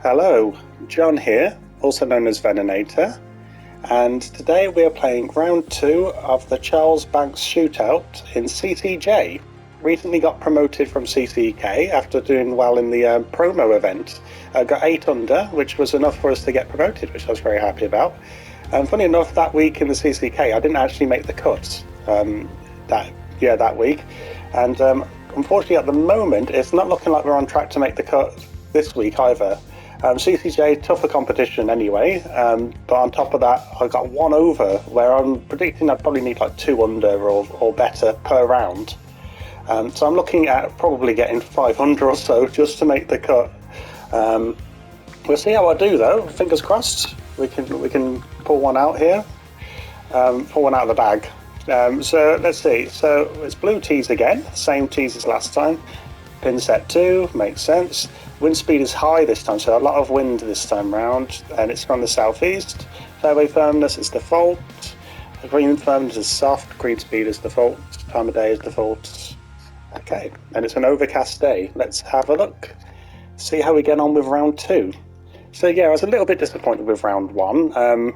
Hello, John here, also known as Veninator, and today we are playing round 2 of the Charles Banks Shootout in CCJ. Recently got promoted from CCK after doing well in the promo event. Got 8 under, which was enough for us to get promoted, which I was very happy about. And funny enough, that week in the CCK I didn't actually make the cut that week, and unfortunately at the moment it's not looking like we're on track to make the cut this week either. CCJ, tougher competition anyway, but on top of that I got 1 over, where I'm predicting I'd probably need like 2 under or better per round. So I'm looking at probably getting 500 or so just to make the cut. We'll see how I do though, fingers crossed. We can pull one out here, pull one out of the bag. So let's see, so it's blue tees again, same tees as last time. Pin set 2, makes sense. Wind speed is high this time, so a lot of wind this time round, and it's from the southeast. Fairway firmness is default. Green firmness is soft, green speed is default, time of day is default. Okay, and it's an overcast day. Let's have a look, see how we get on with round 2. So yeah, I was a little bit disappointed with round 1. I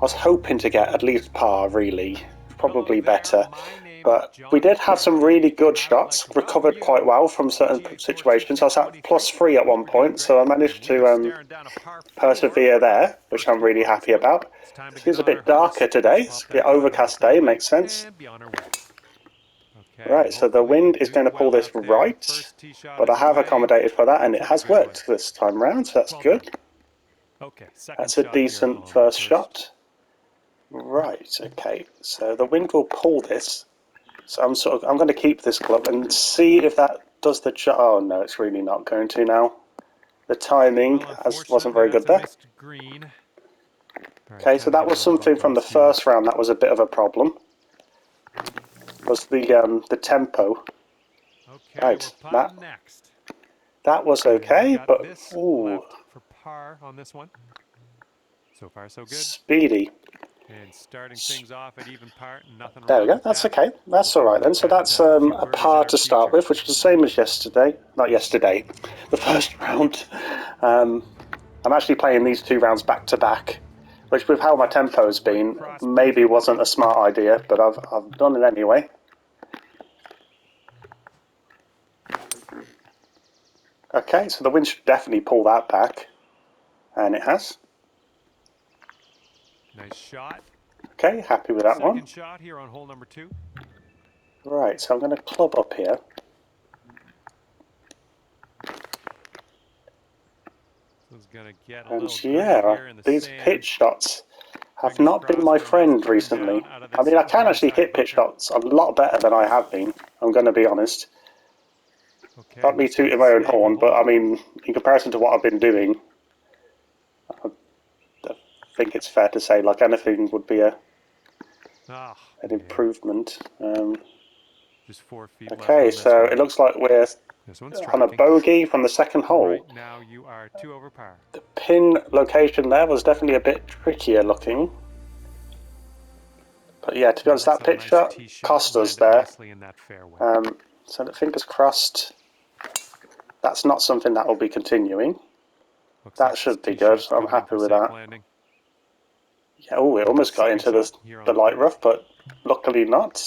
was hoping to get at least par, really, probably better. But we did have some really good shots, recovered quite well from certain situations. I was at +3 at one point, so I managed to persevere there, which I'm really happy about. It feels a bit darker today, it's a bit overcast day, makes sense. Right, so the wind is going to pull this right, but I have accommodated for that, and it has worked this time round, so that's good. That's a decent first shot. Right, okay, so the wind will pull this. So I'm going to keep this club and see if that does the job. Oh no, it's really not going to now. The timing wasn't very good there. Okay, so that was something from the first round that was a bit of a problem. Was the tempo. Right, that was okay, but ooh, for par on this one. So far, so good. Speedy. And starting things off at even par, nothing There wrong we go, with that's that. okay. That's alright then. So that's a par to start with, which is the same as yesterday. Not yesterday, the first round. I'm actually playing these 2 rounds back to back, which with how my tempo's been, maybe wasn't a smart idea, but I've done it anyway. Okay, so the wind should definitely pull that back, and it has. Nice shot. Okay, happy with that one. Second shot here on hole number 2. Right, so I'm going to club up here. It's gonna get a And little yeah, here in the these sand. pitch shots have not been my friend recently. I mean, I can actually hit pitch shots a lot better than I have been, I'm going to be honest. Not me tooting my own horn, but I mean, in comparison to what I've been doing, I think it's fair to say like anything would be an improvement. Just 4 feet okay, so it looks like we're on a bogey from the second hole. Right now you are 2 over par. The pin location there was definitely a bit trickier looking. But yeah, to be honest, that pitch shot cost us there. So fingers crossed, that's not something that will be continuing. That should be good, so I'm happy with that. Yeah, oh, it almost got into the light rough, but luckily not.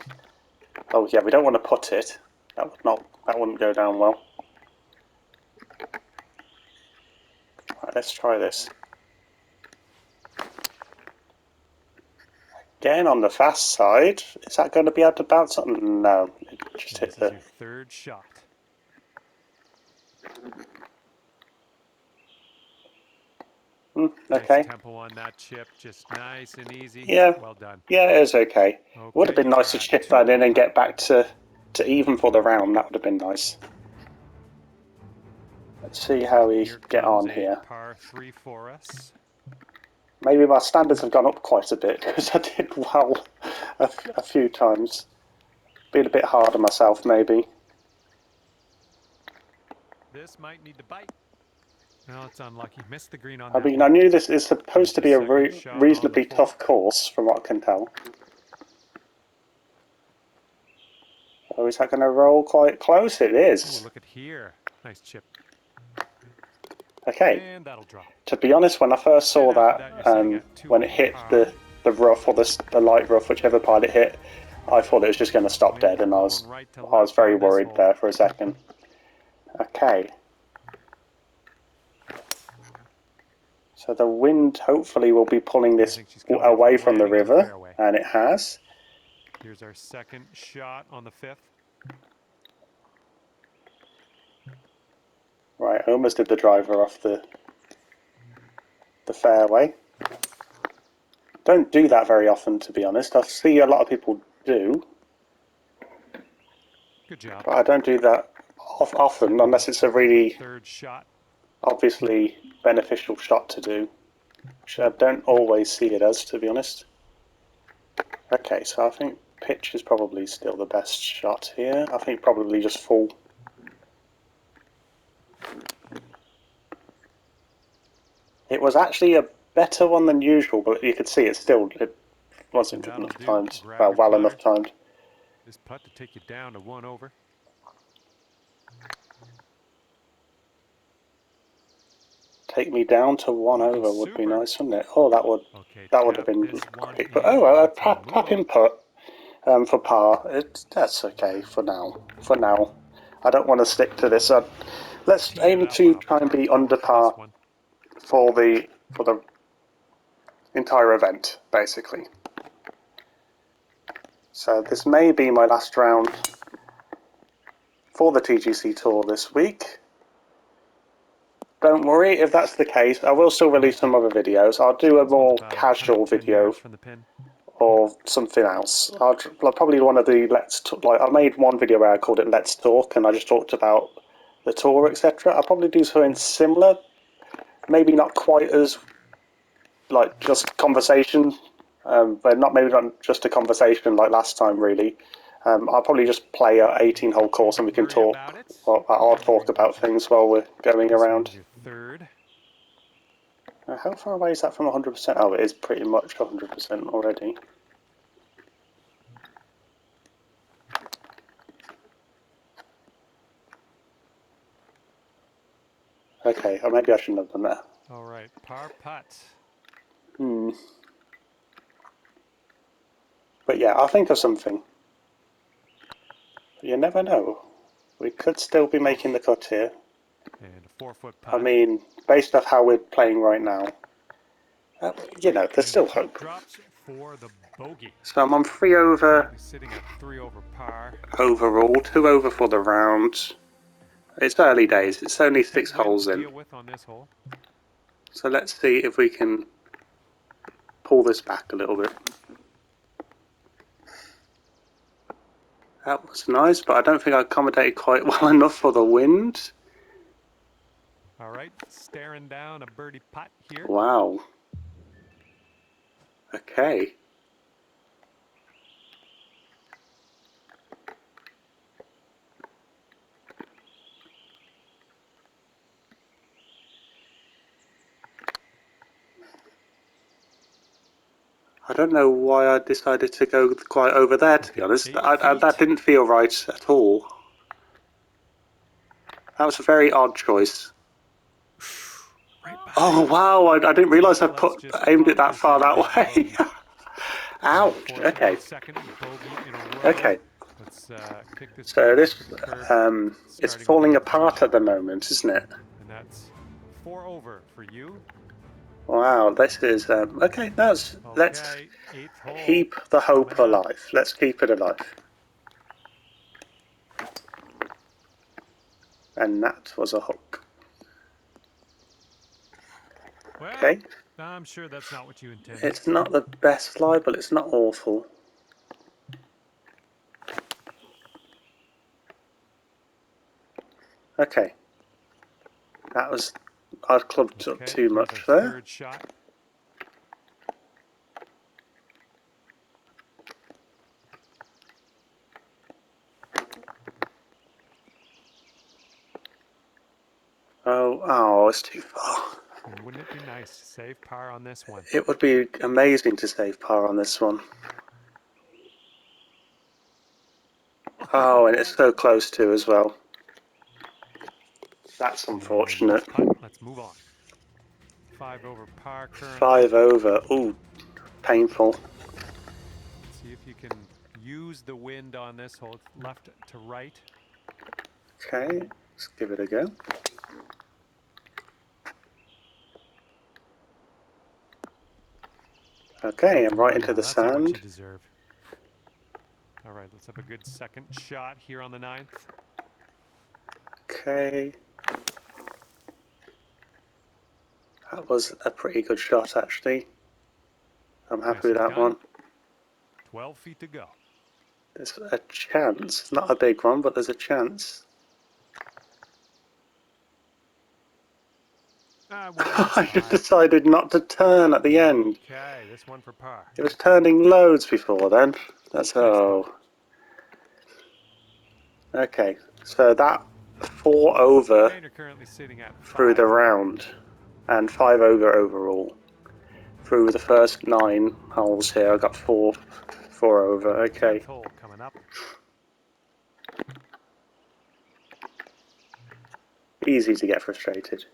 Oh yeah, we don't want to put it. That wouldn't go down well. Right, let's try this. Again on the fast side. Is that going to be able to bounce up? No, it just hit the... Your third shot. Okay. Nice tempo on that chip, just nice and easy. Yeah. Well done. Yeah, it was okay. Would have been nice to chip that in and get back to even for the round. That would have been nice. Let's see how we get on here. Par 3 for us. Maybe my standards have gone up quite a bit because I did well a few times. Being a bit hard on myself, maybe. This might need to bite. No, it's unlucky. Missed the green on I that mean, one. I knew this is supposed to be a reasonably tough course, from what I can tell. Oh, is that going to roll quite close? It is. Ooh, look at here. Nice chip. Okay. And that'll drop. To be honest, when I first saw And after that, that, you're sitting at 2 when it over hit par. the rough or the light rough, whichever part it hit, I thought it was just going to stop dead, and I was very worried there for a second. Okay. So the wind hopefully will be pulling this away from the river, and it has. Here's our second shot on the 5th. Right, I almost did the driver off the fairway. Don't do that very often, to be honest. I see a lot of people do. Good job. But I don't do that often unless it's a really third shot. Obviously beneficial shot to do, which I don't always see it as, to be honest. Okay, so I think pitch is probably still the best shot here. I think probably just full. It was actually a better one than usual, but you could see it wasn't good enough timed. Well enough timed. This putt to take you down to 1 over. Take me down to 1 over would be nice, wouldn't it? Oh, that would have been great. But a tap in putt for par. That's okay for now. For now, I don't want to stick to this. Let's aim to try and be under par for the entire event, basically. So this may be my last round for the TGC Tour this week. Don't worry, if that's the case, I will still release some other videos. I'll do a more casual video or something else. I'll probably one of the I made one video where I called it Let's Talk, and I just talked about the tour, etc. I'll probably do something similar, maybe not quite as just conversation, but maybe not just a conversation like last time, really. I'll probably just play an 18-hole course and we can talk. Well, I'll talk about things while we're going around. How far away is that from 100%? Oh, it is pretty much 100% already. Okay, or maybe I shouldn't have done that. All right, par putt. But yeah, I'll think of something. You never know. We could still be making the cut here. And a 4-foot putt. I mean, based off how we're playing right now, you know, there's still hope. Drops for the bogey. So I'm on 3 over. Sitting at 3 over par. Overall, 2 over for the round. It's early days. It's only 6 holes in. So let's see if we can pull this back a little bit. That was nice, but I don't think I accommodated quite well enough for the wind. All right, staring down a birdie putt here. Wow. Okay. I don't know why I decided to go quite over there, to be honest. That didn't feel right at all. That was a very odd choice. Oh wow, I didn't realise I aimed it that far that way. Ouch, okay. Okay. So this it's falling apart at the moment, isn't it? And that's 4 over for you. Wow, this is okay. Let's keep the hope alive. Let's keep it alive. And that was a hook. Okay. I'm sure that's not what you intended. It's not the best lie, but it's not awful. Okay. That was... I clubbed up too much there. Third shot. Oh, it's too far. And wouldn't it be nice to save par on this one? It would be amazing to save par on this one. Oh, and it's so close to as well. That's unfortunate. Let's move on. 5 over par currently. 5 over. Ooh, painful. Let's see if you can use the wind on this hole, left to right. Okay, let's give it a go. Okay, I'm right into the That's not what you sand. deserve. All right, let's have a good second shot here on the 9th. Okay. That was a pretty good shot, actually. I'm happy with Nicely that done. one. 12 feet to go. There's a chance. Not a big one, but there's a chance. I just decided not to turn at the end. Okay, this one for par. It was turning loads before then. That's oh. Okay, so that 4 over And you're currently sitting at 5 through the over. round, and 5 over overall. Through the first 9 holes here, I got 4 over. Okay. 10th hole coming up. Easy to get frustrated.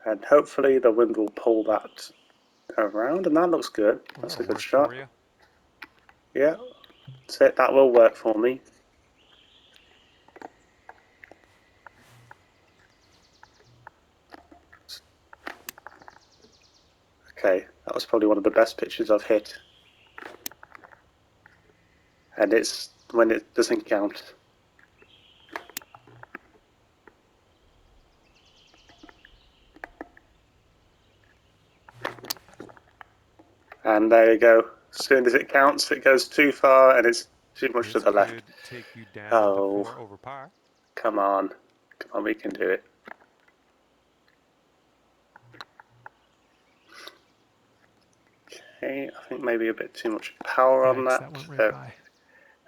And hopefully the wind will pull that around, and that looks good. That's a good shot. Yeah, that's it. That will work for me. Okay, that was probably one of the best pitches I've hit. And it's when it doesn't count. And there you go. As soon as it counts, it goes too far and it's too much to the left. Could take you down Oh, to 4 over par. come on. Come on, we can do it. Okay, I think maybe a bit too much power on that. That went right by.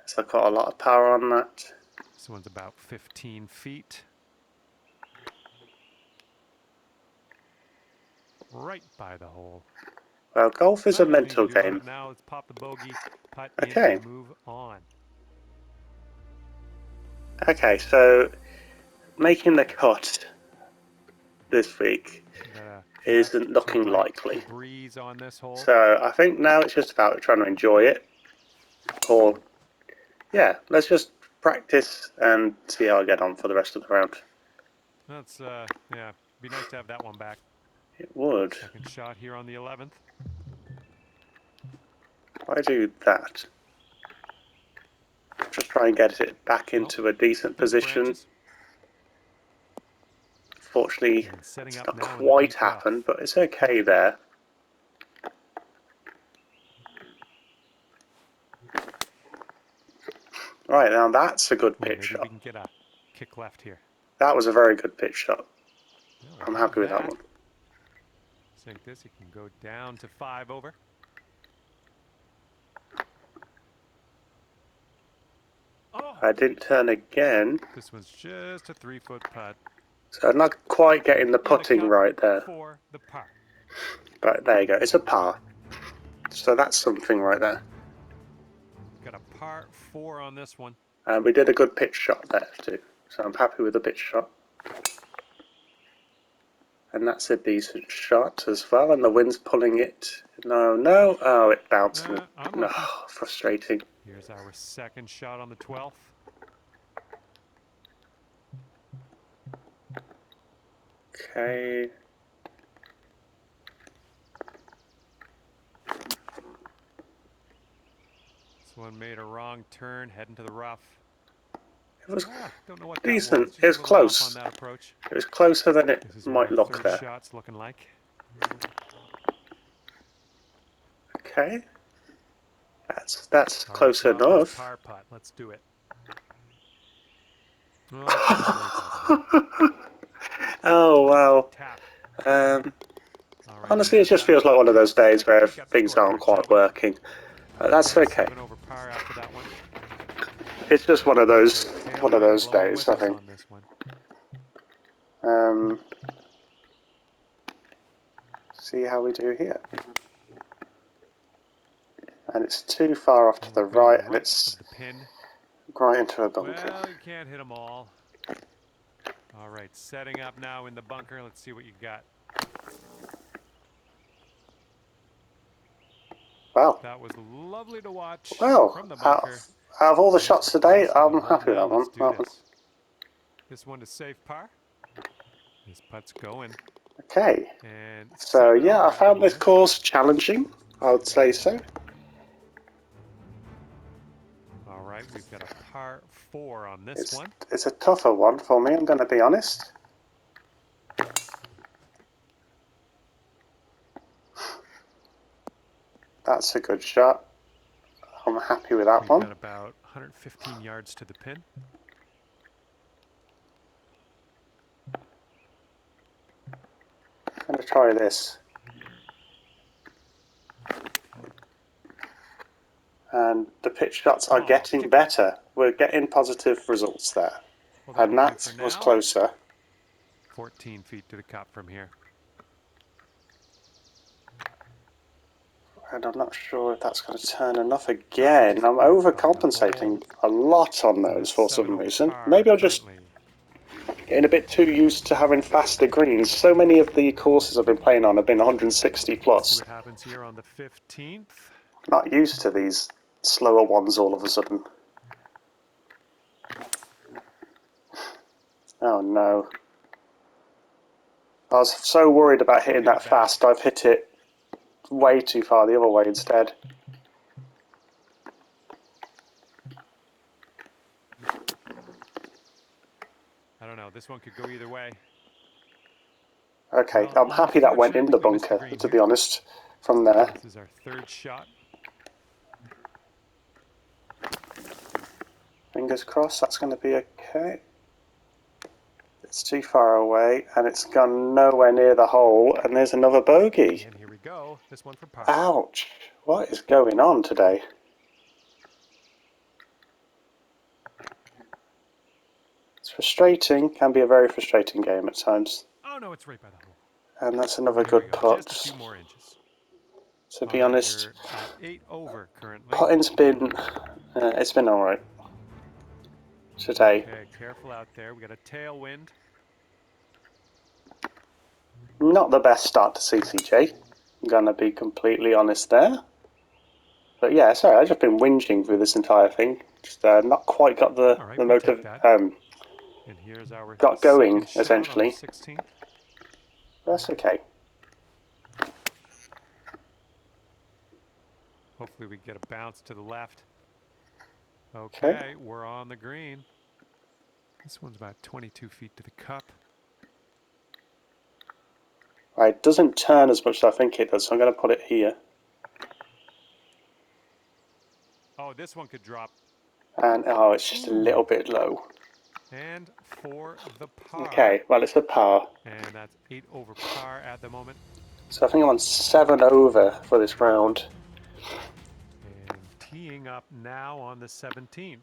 So I've got a lot of power on that. This one's about 15 feet. Right by the hole. Well, golf is a mental game. Now let's pop the bogey, putt Okay. in, and move on. Okay, so making the cut this week isn't looking likely. Breeze on this hole. So I think now it's just about trying to enjoy it. Or, yeah, let's just practice and see how I get on for the rest of the round. That's, yeah, be nice to have that one back. It would. Second shot here on the 11th. If I do that, just try and get it back into a decent position. Fortunately, it's not quite happened, but it's okay there. Right, now that's a good pitch shot. We can get a kick left here. That was a very good pitch shot. I'm happy with that one. Sink this, it can go down to 5 over. Oh. I didn't turn again. This one's just a 3-foot putt. So I'm not quite getting the putting right there. For the par. But there you go, it's a par. So that's something right there. Got a par 4 on this one. And we did a good pitch shot there too. So I'm happy with the pitch shot. And that's a decent shot as well. And the wind's pulling it. No. Oh, it bounced. No, frustrating. Here's our second shot on the 12th. Okay. This one made a wrong turn, heading to the rough. It was don't know what decent. It was close. It was closer than it might look there. Shot's looking like. Okay. That's close enough. Par putt. Let's do it. Oh wow. Honestly, it just feels like one of those days where things aren't quite working. That's okay. It's just one of those days, I think. See how we do here. And it's too far off to the right, and it's Right into a bunker. Well, you can't hit them all. All right, setting up now in the bunker. Let's see what you got. Wow. That was lovely to watch Well, from the out bunker. of all the Missed shots today, twice into I'm the hole. happy with Now that one. let's do this. This one to safe par. This putt's going. Okay. And So 7 yeah, over I at the found this moment. course challenging. I would say so. All right, we've got a par 4 on this one. It's a tougher one for me, I'm going to be honest. That's a good shot. I'm happy with that We've one. got about 115 yards to the pin. I'm going to try this. And the pitch shots are getting better. We're getting positive results there. Well, And that'll do that for was now. closer. 14 feet to the cup from here. And I'm not sure if that's going to turn enough again. I'm overcompensating a lot on those for some reason. Maybe I'll just getting a bit too used to having faster greens. So many of the courses I've been playing on have been 160 plus. See what happens here on the 15th. Not used to these slower ones all of a sudden. Oh no. I was so worried about hitting that fast, I've hit it way too far the other way instead. I don't know. This one could go either way. Okay, Well, I'm happy that went in the bunker, to be honest, from there. This is our third shot. Fingers crossed that's going to be okay. It's too far away, and it's gone nowhere near the hole, and there's another bogey. And here we go. This one for par. Ouch. What is going on today? It's frustrating, can be a very frustrating game at times. Oh no, it's right by the hole. And that's another There we good go. putt. Just a few more inches. To be honest, you're at 8 over currently. putting's been, it's been alright today. Okay, careful out there. We got a tailwind. Not the best start to CCJ. I'm gonna be completely honest there. But yeah, sorry, I've just been whinging through this entire thing. Just not quite got the motive. And here's our got going essentially. 16th. That's okay. Hopefully we get a bounce to the left. Okay, we're on the green. This one's about 22 feet to the cup. Right, it doesn't turn as much as I think it does, so I'm going to put it here. Oh, this one could drop. And oh, it's just a little bit low. And for the par. Okay, well, it's a par. And that's 8 over par at the moment. So I think I'm on 7 over for this round. And teeing up now on the 17th.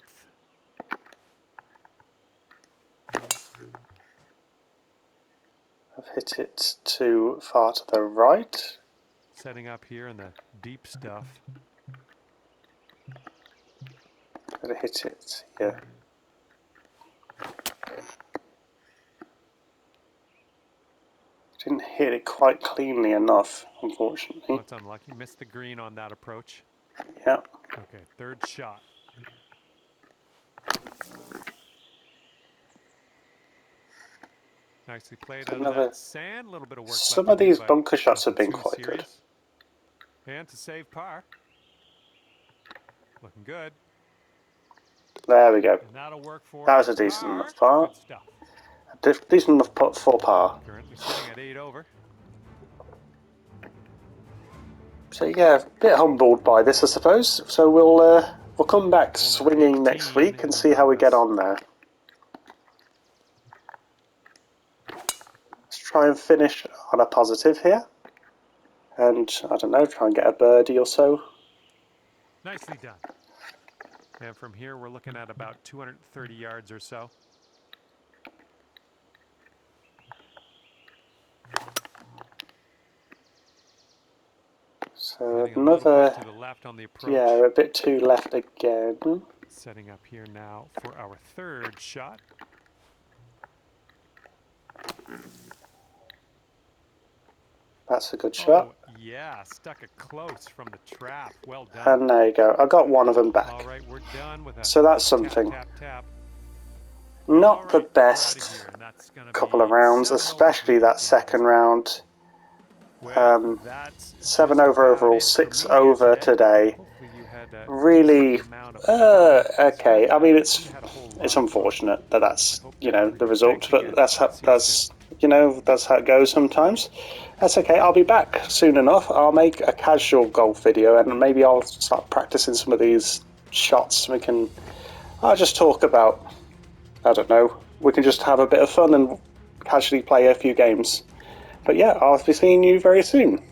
I've hit it too far to the right. Setting up here in the deep stuff. Gotta hit it here. Didn't hit it quite cleanly enough, unfortunately. That's unlucky. Missed the green on that approach. Yeah. Okay, third shot. Nicely played out of that sand. A little bit of work. Some of these bunker shots have been quite good. And to save par. Looking good. There we go. And that'll work for that was a decent enough par. Good stuff. Decent enough putt for par. Currently sitting at 8 over. So yeah, a bit humbled by this, I suppose. So we'll come back swinging next week and see how we get on there. Let's try and finish on a positive here. And, I don't know, try and get a birdie or so. Nicely done. And from here, we're looking at about 230 yards or so. So another, to the left on the approach. yeah, a bit too left again. Setting up here now for our third shot. That's a good shot. Oh, yeah, stuck it close from the trap. Well done. And there you go. I got one of them back. All right, we're done with a So that's something. tap, tap, tap. Not the best couple of rounds, especially that second round. 7 over overall, 6 over today. Really, okay. I mean, it's unfortunate that that's, you know, the result, but that's you know, that's how it goes sometimes. That's okay. I'll be back soon enough. I'll make a casual golf video, and maybe I'll start practicing some of these shots. I'll just talk about, I don't know, we can just have a bit of fun and casually play a few games. But yeah, I'll be seeing you very soon.